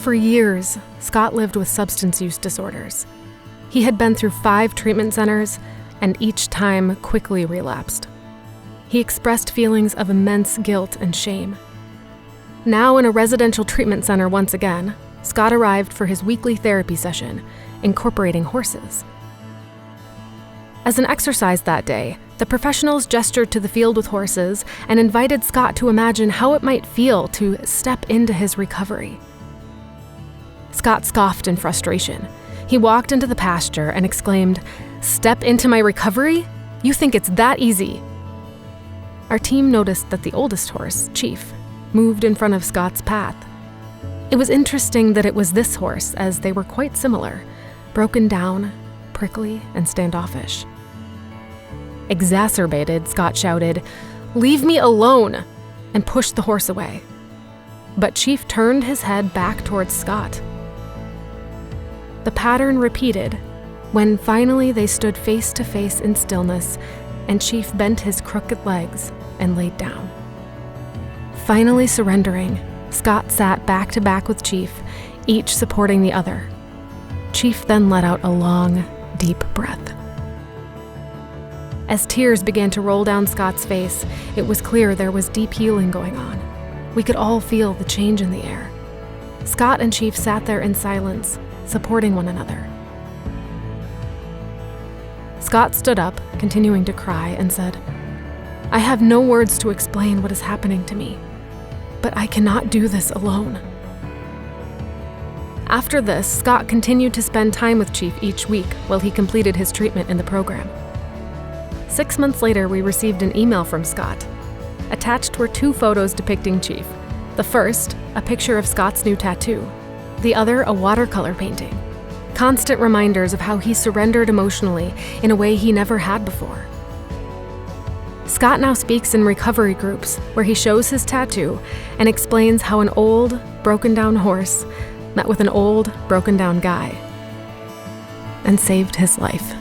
For years, Scott lived with substance use disorders. He had been through 5 treatment centers and each time quickly relapsed. He expressed feelings of immense guilt and shame. Now in a residential treatment center once again, Scott arrived for his weekly therapy session, incorporating horses. As an exercise that day, the professionals gestured to the field with horses and invited Scott to imagine how it might feel to step into his recovery. Scott scoffed in frustration. He walked into the pasture and exclaimed, "Step into my recovery? You think it's that easy?" Our team noticed that the oldest horse, Chief, moved in front of Scott's path. It was interesting that it was this horse, as they were quite similar, broken down, prickly, and standoffish. Exacerbated, Scott shouted, "Leave me alone!" and pushed the horse away. But Chief turned his head back towards Scott. The pattern repeated when finally they stood face to face in stillness and Chief bent his crooked legs and laid down. Finally surrendering, Scott sat back to back with Chief, each supporting the other. Chief then let out a long, deep breath. As tears began to roll down Scott's face, it was clear there was deep healing going on. We could all feel the change in the air. Scott and Chief sat there in silence, supporting one another. Scott stood up, continuing to cry, and said, "I have no words to explain what is happening to me, but I cannot do this alone." After this, Scott continued to spend time with Chief each week while he completed his treatment in the program. 6 months later, we received an email from Scott. Attached were 2 photos depicting Chief. The first, a picture of Scott's new tattoo. The other, a watercolor painting. Constant reminders of how he surrendered emotionally in a way he never had before. Scott now speaks in recovery groups where he shows his tattoo and explains how an old, broken-down horse met with an old, broken-down guy and saved his life.